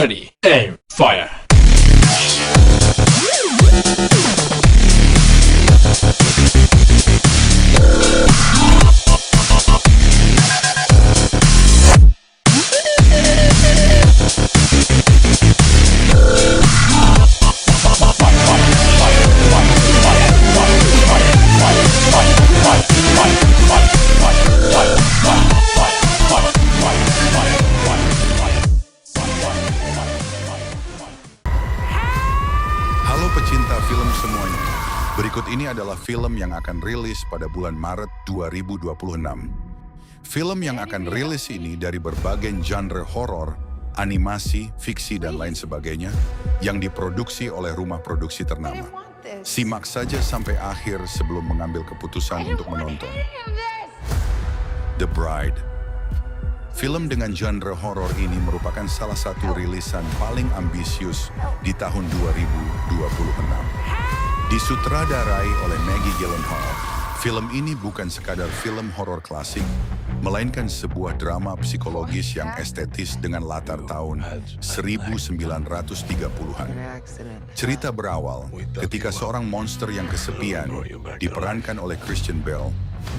Ready, aim, fire. Halo pecinta film semuanya. Berikut ini adalah film yang akan rilis pada bulan Maret 2026. Film yang akan rilis ini dari berbagai genre horor, animasi, fiksi, dan lain sebagainya yang diproduksi oleh rumah produksi ternama. Simak saja sampai akhir sebelum mengambil keputusan untuk menonton. The Bride. Film dengan genre horor ini merupakan salah satu rilisan paling ambisius di tahun 2026. Disutradarai oleh Maggie Gyllenhaal, film ini bukan sekadar film horor klasik, melainkan sebuah drama psikologis yang estetis dengan latar tahun 1930-an. Cerita berawal ketika seorang monster yang kesepian, diperankan oleh Christian Bale,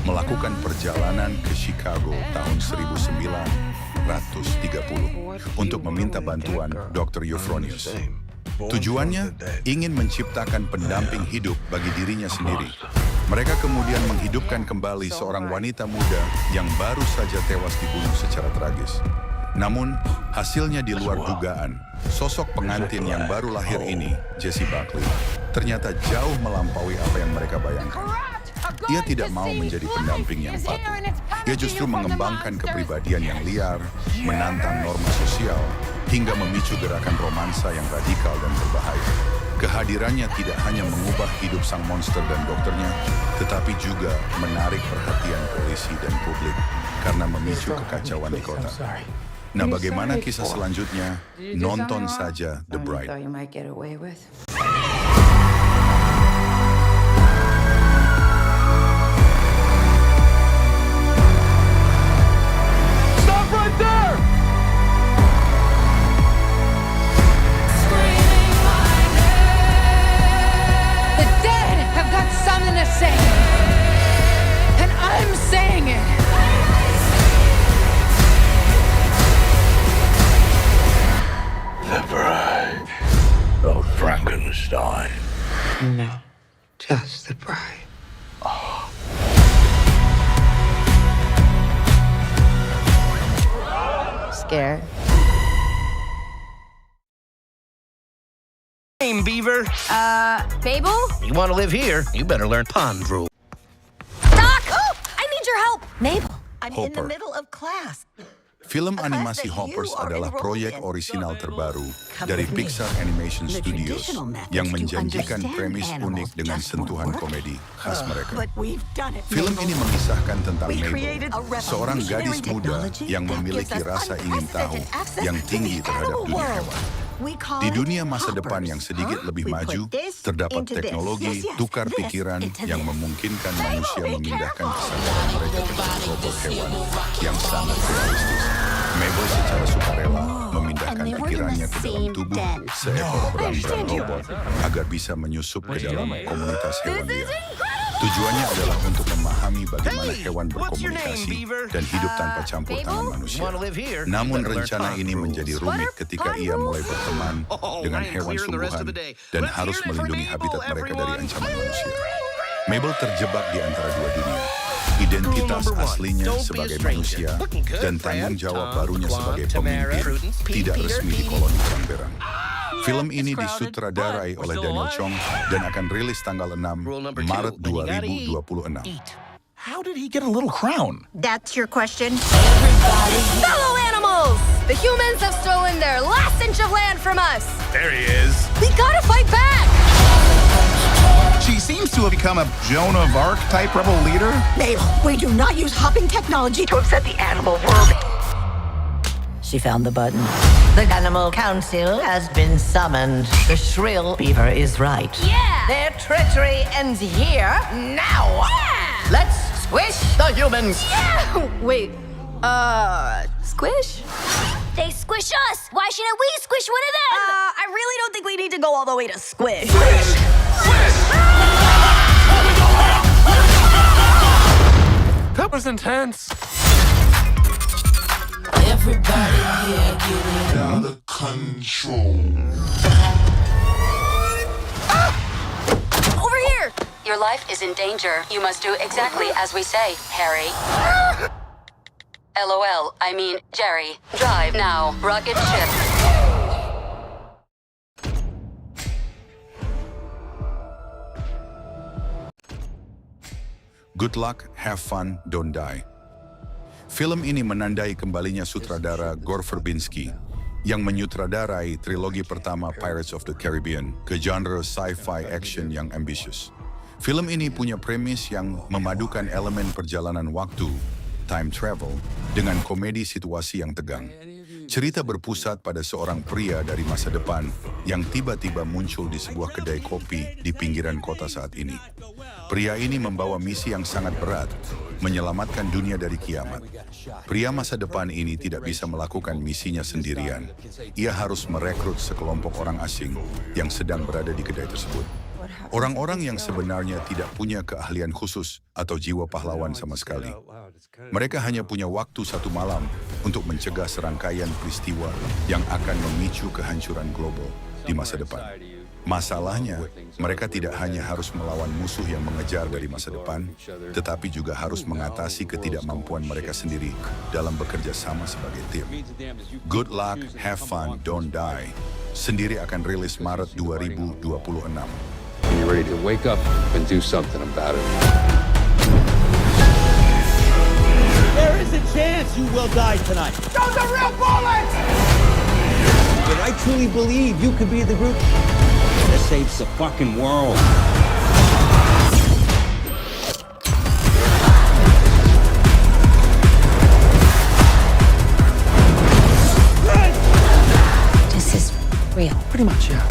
melakukan perjalanan ke Chicago tahun 1930 untuk meminta bantuan Dr. Euphronius. Tujuannya ingin menciptakan pendamping hidup bagi dirinya sendiri. Mereka kemudian menghidupkan kembali seorang wanita muda yang baru saja tewas dibunuh secara tragis. Namun, hasilnya di luar dugaan. Sosok pengantin yang baru lahir ini, Jessie Buckley, ternyata jauh melampaui apa yang mereka bayangkan. Ia tidak mau menjadi pendamping yang patuh. Ia justru mengembangkan kepribadian yang liar, menantang norma sosial, hingga memicu gerakan romansa yang radikal dan berbahaya. Kehadirannya tidak hanya mengubah hidup sang monster dan dokternya, tetapi juga menarik perhatian polisi dan publik karena memicu kekacauan di kota. Nah, bagaimana kisah selanjutnya? Nonton saja The Bride. The dead have got something to say, and I'm saying it. The Bride of Frankenstein. No, just the bride. Scared? Name, Beaver. Babel? You want to live here, you better learn pond rule. Doc! Oh, I need your help. Mabel. I'm in the Hopper. middle of class. Film animasi Hoppers adalah proyek orisinal terbaru dari Pixar Animation Studios yang menjanjikan premis unik dengan sentuhan komedi khas mereka. But we've done it. Film ini mengisahkan tentang We Mabel, created a seorang gadis revolutionary muda technology yang that memiliki gives us rasa ingin tahu unprecedented access yang to tinggi the terhadap animal dunia world. hewan. We call Di it dunia masa depan Hoppers. yang sedikit lebih We maju, put this terdapat into this. teknologi Yes, tukar this pikiran into yang this. memungkinkan manusia be memindahkan careful. kesadaran mereka ke dalam robot hewan yang sangat realistis. Mabel secara sukarela memindahkan and they were in pikirannya the ke dalam same tubuh den. seekor berang-berang understand you. robot agar bisa menyusup ke dalam komunitas hewan liar. Tujuannya adalah untuk memahami bagaimana Hey, hewan what's your name, berkomunikasi Beaver? dan hidup tanpa campur tangan You manusia. want to live here, you Namun better learn rencana pond ini rules. menjadi rumit ketika ia mulai berteman Oh, dengan I am hewan clear the rest sungguhan of the day. dan Let's harus hear it for melindungi Mabel, habitat mereka dari everyone. ancaman manusia. Mabel terjebak di antara dua dunia. Identitas Rule number one, aslinya don't be a sebagai stranger. manusia Looking good, dan tanggung Fred. jawab Tom, barunya Quan, sebagai Tamara, pemimpin Prudence, Pete, tidak Peter, resmi di Petey. koloni berang. Film ini crowded, disutradarai but oleh we're still Daniel alive. Chong dan akan rilis tanggal 6 Rule number two, Maret when you gotta eat, 2026. eat. How did he get a little crown? That's your question? Fellow animals! The humans have stolen their last inch of land from us. There he is. We gotta fight back! She seems to have become a Joan of Arc type rebel leader. Mabel, we do not use hopping technology to upset the animal world. She found the button. The Animal Council has been summoned. The shrill beaver is right. Yeah! Their treachery ends here, now. Yeah! Let's squish the humans. Wait, squish? They squish us. Why shouldn't we squish one of them? I really don't think we need to go all the way to squish. That was intense. Over here. Your life is in danger. You must do exactly as we say, Harry. LOL, I mean, Jerry. Drive now. Rocket ship. Good luck, have fun, don't die. Film ini menandai kembalinya sutradara Gore Verbinski yang menyutradarai trilogi pertama Pirates of the Caribbean ke genre sci-fi action yang ambisius. Film ini punya premis yang memadukan elemen perjalanan waktu, time travel, dengan komedi situasi yang tegang. Cerita berpusat pada seorang pria dari masa depan yang tiba-tiba muncul di sebuah kedai kopi di pinggiran kota saat ini. Pria ini membawa misi yang sangat berat, menyelamatkan dunia dari kiamat. Pria masa depan ini tidak bisa melakukan misinya sendirian. Ia harus merekrut sekelompok orang asing yang sedang berada di kedai tersebut. Orang-orang yang sebenarnya tidak punya keahlian khusus atau jiwa pahlawan sama sekali. Mereka hanya punya waktu 1 malam untuk mencegah serangkaian peristiwa yang akan memicu kehancuran global di masa depan. Masalahnya, mereka tidak hanya harus melawan musuh yang mengejar dari masa depan, tetapi juga harus mengatasi ketidakmampuan mereka sendiri dalam bekerja sama sebagai tim. Good luck, have fun, don't die. Sendiri akan rilis Maret 2026. You're ready to wake up and do something about it. There is a chance you will die tonight. Those are real bullets! But I truly believe you could be the group that saves the fucking world. This is real. Pretty much, yeah.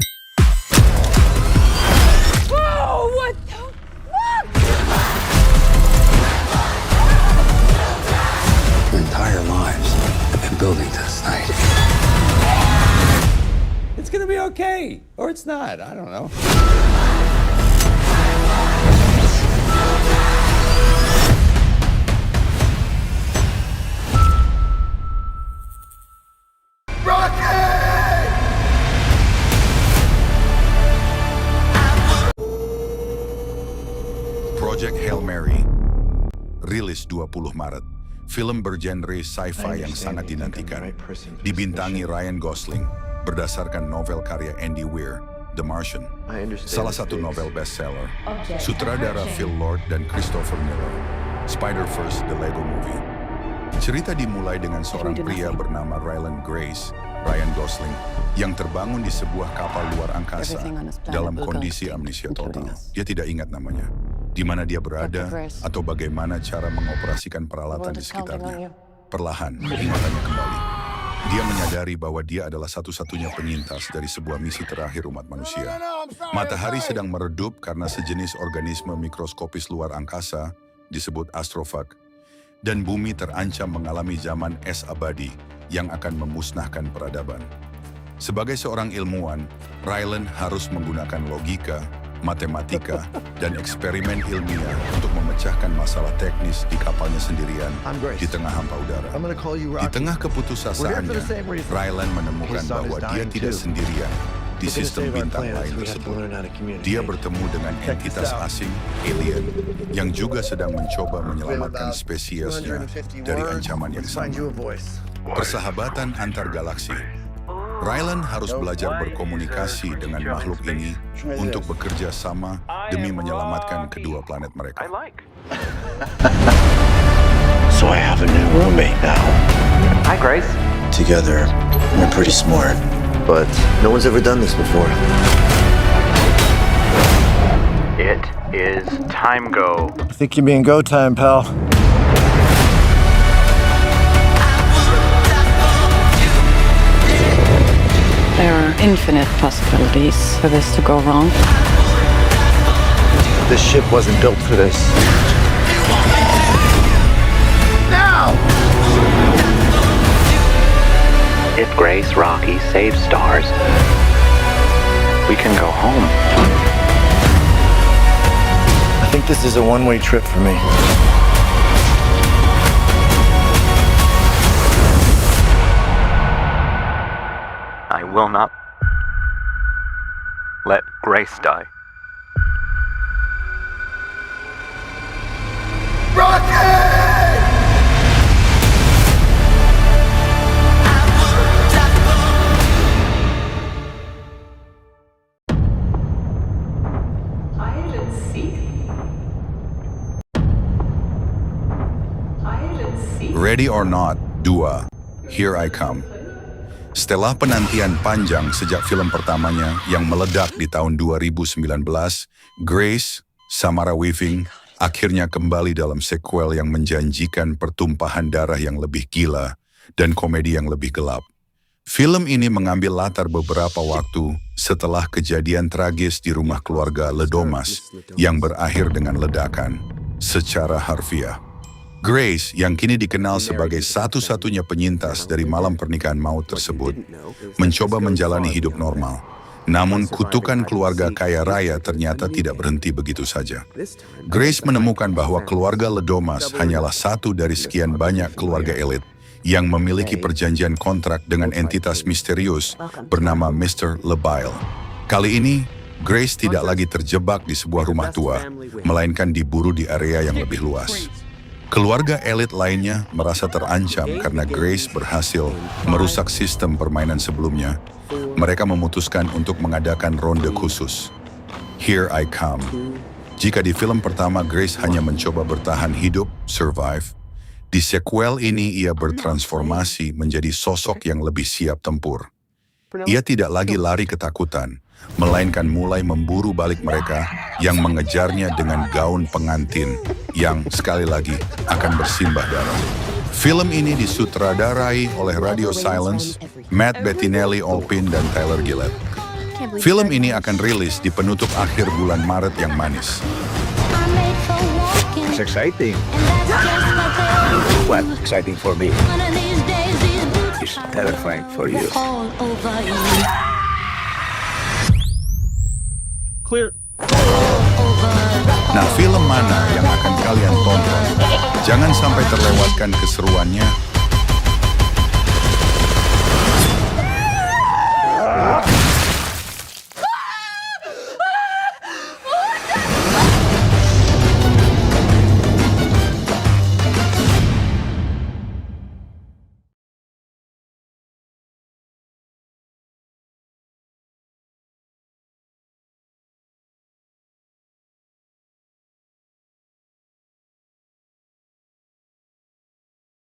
Whoa, what the fuck? Our entire lives have been building to this night. It's gonna be okay. Or it's not. I don't know. Project Hail Mary, rilis 20 Maret. Film bergenre sci-fi yang sangat dinantikan. Dibintangi Ryan Gosling, berdasarkan novel karya Andy Weir, The Martian, salah satu novel bestseller. Sutradara Phil Lord dan Christopher Miller, Spider-Verse The Lego Movie. Cerita dimulai dengan seorang pria bernama Ryland Grace, Ryan Gosling, yang terbangun di sebuah kapal luar angkasa dalam kondisi amnesia total. Dia tidak ingat namanya, di mana dia berada, atau bagaimana cara mengoperasikan peralatan di sekitarnya. Perlahan, ingatannya kembali. Dia menyadari bahwa dia adalah satu-satunya penyintas dari sebuah misi terakhir umat manusia. Matahari sedang meredup karena sejenis organisme mikroskopis luar angkasa, disebut astrofag, dan bumi terancam mengalami zaman es abadi yang akan memusnahkan peradaban. Sebagai seorang ilmuwan, Ryland harus menggunakan logika, matematika, dan eksperimen ilmiah untuk memecahkan masalah teknis di kapalnya sendirian di tengah hampa udara. Di tengah keputusasaannya, Ryland menemukan bahwa dia tidak sendirian di sistem bintang lain tersebut. Dia bertemu dengan entitas asing, alien, yang juga sedang mencoba menyelamatkan spesiesnya dari ancaman yang sama. Persahabatan antar galaksi. Ryland harus belajar berkomunikasi dengan makhluk ini untuk bekerja sama demi menyelamatkan kedua planet mereka. So I have a new roommate now. Hi, Grace. Together, we're pretty smart, but no one's ever done this before. It is time go. I think you mean go time, pal. There are infinite possibilities for this to go wrong. This ship wasn't built for this. Now! If Grace, Rocky save stars, we can go home. I think this is a one-way trip for me. I will not let Grace die. Ready or Not 2, Here I Come. Setelah penantian panjang sejak film pertamanya yang meledak di tahun 2019, Grace, Samara Weaving, akhirnya kembali dalam sequel yang menjanjikan pertumpahan darah yang lebih gila dan komedi yang lebih gelap. Film ini mengambil latar beberapa waktu setelah kejadian tragis di rumah keluarga Ledomas yang berakhir dengan ledakan secara harfiah. Grace, yang kini dikenal sebagai satu-satunya penyintas dari malam pernikahan maut tersebut, mencoba menjalani hidup normal. Namun kutukan keluarga kaya raya ternyata tidak berhenti begitu saja. Grace menemukan bahwa keluarga Ledomas hanyalah satu dari sekian banyak keluarga elit yang memiliki perjanjian kontrak dengan entitas misterius bernama Mr. Lebile. Kali ini, Grace tidak lagi terjebak di sebuah rumah tua, melainkan diburu di area yang lebih luas. Keluarga elit lainnya merasa terancam karena Grace berhasil merusak sistem permainan sebelumnya. Mereka memutuskan untuk mengadakan ronde khusus. Here I Come. Jika di film pertama Grace hanya mencoba bertahan hidup, survive, di sequel ini ia bertransformasi menjadi sosok yang lebih siap tempur. Ia tidak lagi lari ketakutan, melainkan mulai memburu balik mereka yang mengejarnya dengan gaun pengantin yang sekali lagi akan bersimbah darah. Film ini disutradarai oleh Radio Silence, Matt Bettinelli-Olpin, dan Tyler Gillett. Film ini akan rilis di penutup akhir bulan Maret yang manis. It's exciting. What exciting for me? It's terrifying for you. Clear. Nah, film mana yang akan kalian tonton? Jangan sampai terlewatkan keseruannya